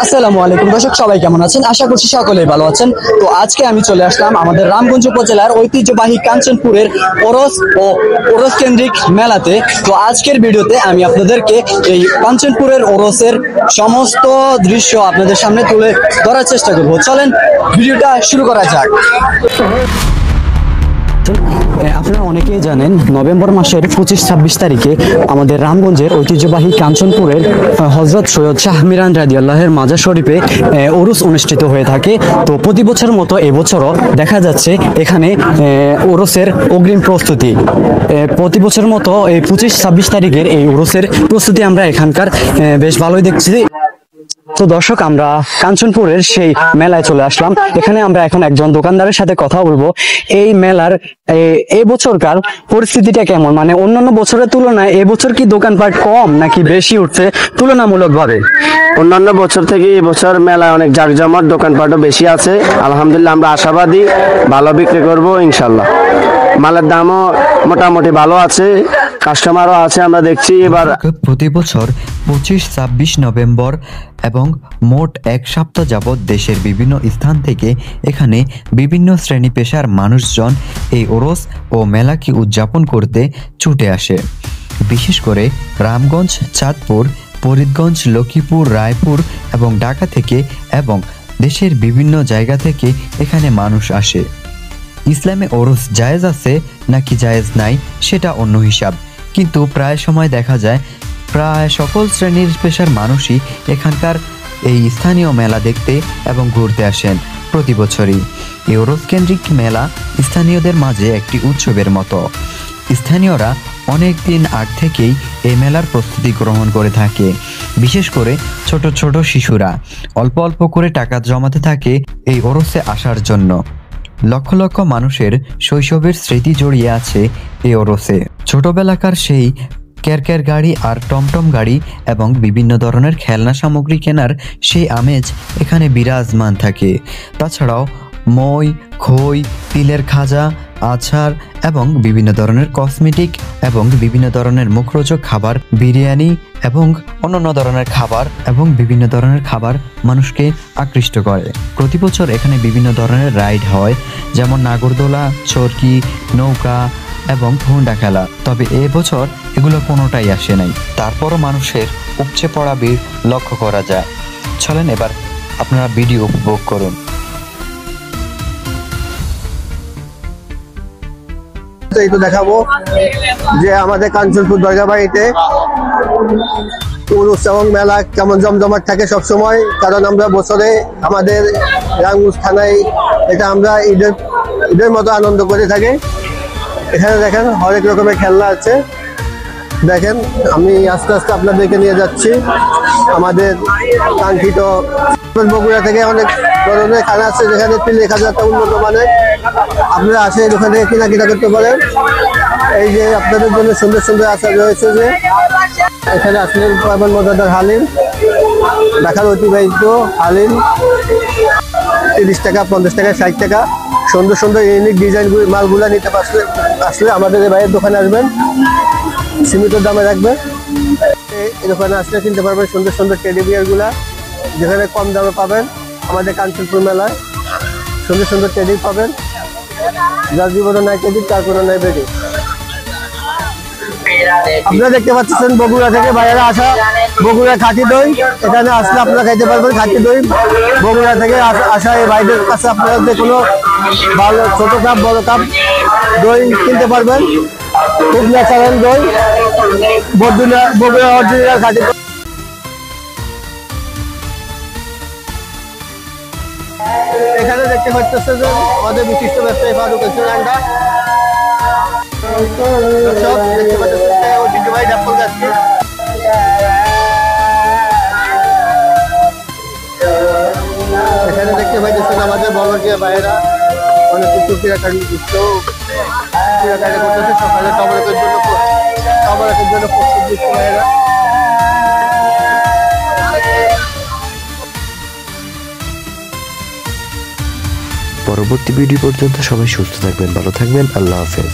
আসসালামু আলাইকুম দর্শক, সবাই কেমন আছেন? আশা করছি সকলেই ভালো আছেন। তো আজকে আমি চলে আসলাম আমাদের রামগঞ্জ উপজেলার ঐতিহ্যবাহী কাঞ্চনপুরের ওরস ও ওরস কেন্দ্রিক মেলাতে। তো আজকের ভিডিওতে আমি আপনাদেরকে এই কাঞ্চনপুরের ওরসের সমস্ত দৃশ্য আপনাদের সামনে তুলে ধরার চেষ্টা করব। চলেন ভিডিওটা শুরু করা যাক। আপনারা অনেকেই জানেন নভেম্বর মাসের 25-26 তারিখে আমাদের রামগঞ্জের ঐতিহ্যবাহী কাঞ্চনপুরের হযরত সৈয়দ শাহ মিরান রাদিয়াল্লাহের মাজার শরীফে ওরস অনুষ্ঠিত হয়ে থাকে। তো প্রতি বছরের মতো এবছরও দেখা যাচ্ছে এখানে ওরসের অগ্রিম প্রস্তুতি। প্রতি বছরের মতো এই 25-26 তারিখের এই ওরসের প্রস্তুতি আমরা এখানকার বেশ ভালোই দেখছি। তো দর্শক, আমরা কাঞ্চনপুরের সেই মেলায় চলে আসলাম। এখানে আমরা এখন একজন দোকানদারের সাথে কথা বলবো। এই মেলার এই বছরকার পরিস্থিতিটা কেমন, মানে অন্যান্য বছরের তুলনায় এবছর কি দোকানপাট কম নাকি বেশি উঠছে তুলনামূলক ভাবে? অন্যান্য বছর থেকে এবছর মেলায় অনেক জাঁকজমক, দোকানপাটও বেশি আছে। আলহামদুলিল্লাহ আমরা আশাবাদী ভালো বিক্রি করব ইনশাল্লাহ। মালের দামও মোটামুটি ভালো আছে, কাস্টমারও আছে। আমরা দেখছি এবার প্রতি বছর 25-26 নভেম্বর এবং মোট এক সপ্তাহ যাবৎ দেশের বিভিন্ন স্থান থেকে এখানে বিভিন্ন শ্রেণী পেশার মানুষজন এই ওরস ও মেলাকে উদযাপন করতে ছুটে আসে। বিশেষ করে রামগঞ্জ, চাঁদপুর, ফরিদগঞ্জ, লক্ষ্মীপুর, রায়পুর এবং ঢাকা থেকে এবং দেশের বিভিন্ন জায়গা থেকে এখানে মানুষ আসে। ইসলামে ওরস জায়েজ আছে নাকি জায়েজ নাই সেটা অন্য হিসাব, কিন্তু প্রায় সময় দেখা যায় প্রায় সকল শ্রেণীর পেশার মানুষই এখানকার এই স্থানীয় মেলা দেখতে এবং ঘুরতে আসেন প্রতি বছরই। এই ওরস কেন্দ্রিক মেলা স্থানীয়দের মাঝে একটি উৎসবের মতো। স্থানীয়রা অনেক দিন আগ থেকেই এই মেলার প্রস্তুতি গ্রহণ করে থাকে। বিশেষ করে ছোট ছোট শিশুরা অল্প অল্প করে টাকা জমাতে থাকে এই ওরসে আসার জন্য। লক্ষ লক্ষ মানুষের শৈশবের স্মৃতি জড়িয়ে আছে এই ওরসে। ছোটবেলাকার সেই ক্যারক্যার গাড়ি আর টমটম গাড়ি এবং বিভিন্ন ধরনের খেলনা সামগ্রী কেনার সেই আমেজ এখানে বিরাজমান থাকে। তাছাড়াও মই, খই, তিলের খাজা, আচার এবং বিভিন্ন ধরনের কসমেটিক এবং বিভিন্ন ধরনের মুখরোচক খাবার, বিরিয়ানি এবং অন্যান্য ধরনের খাবার এবং বিভিন্ন ধরনের খাবার মানুষকে আকৃষ্ট করে। প্রতি বছর এখানে বিভিন্ন ধরনের রাইড হয়, যেমন নাগরদোলা, চরকি, নৌকা এবং হুন্ডা খেলা। তবে এবছর এগুলো কোনোটাই আসে নাই, তারপরও মানুষের উপচে পড়া ভিড় লক্ষ্য করা যায়। চলেন এবার আপনারা ভিডিও উপভোগ করুন। এই তো দেখাবো যে আমাদের কাঞ্চনপুর দরগাবাড়িতে উরুস এবং মেলা কেমন জমজমাট থাকে সবসময়। কারণ আমরা বছরে আমাদের রামগঞ্জ থানায় এটা আমরা ঈদের মতো আনন্দ করে থাকি। এখানে দেখেন হরেক রকমের খেলনা আছে। দেখেন আমি আস্তে আস্তে আপনাদেরকে নিয়ে যাচ্ছি আমাদের কাঙ্ক্ষিত বগুড়া থেকে। অনেক ধরনের খেলা আছে যেখানে 3000 উন্নত মানের। আপনারা আসে ওখান থেকে কিনা করতে পারেন। এই যে আপনাদের জন্য সুন্দর সুন্দর আচার রয়েছে, যে এখানে আসলে পাবেন মজাদার হালিম, ঢাকার ঐতিহ্যবাহী হালিম 30 টাকা, 50 টাকা, 60 টাকা। সুন্দর সুন্দর ইউনিক ডিজাইন মালগুলা নিতে আসলে আমাদের এই ভাইয়ের দোকানে আসবেন, সীমিত দামে রাখবেন। এই দোকানে আসলে কিনতে পারবেন সুন্দর সুন্দর টেডি বিয়ার গুলা, যেখানে কম দামে পাবেন। আমাদের কাঞ্চনপুর মেলায় সুন্দর সুন্দর টেডি পাবেন, যার জীবনে নাই টেডি তার কোনো নাই বেডি। আপনারা দেখতে পাচ্ছেন বগুড়া থেকে ভাইয়েরা আসা বগুড়া খাঁটি দই। এখানে আসলে আপনারা খাইতে পারবেন খাঁটি দই। বগুড়া থেকে আসা এই ভাইদের কাছে আপনারা যে কোনো ভালো ছোট কাপ বড় কাপ দই কিনতে পারবেন। খুব ন্যাচারাল দই, বগুড়া অরিজিনাল খাঁটি। এখানে দেখতে পাচ্ছেন যে আমাদের বিশিষ্ট ব্যবসায়ী ফারুক রেস্টুরেন্টটা। দেখতে পাচ্ছেন ঐতিহ্যবাহী ডাফল গাছটি। এখানে দেখতে পাচ্ছেন আমাদের বলটিয়া ভাইয়েরা অনেক কিছু ক্রীড়াকারী করতেছে। সকালে টবরকের জন্য প্রস্তুত দিচ্ছে ভাইয়েরা। পরবর্তী ভিডিও পর্যন্ত সবাই সুস্থ থাকবেন, ভালো থাকবেন। আল্লাহ হাফেজ।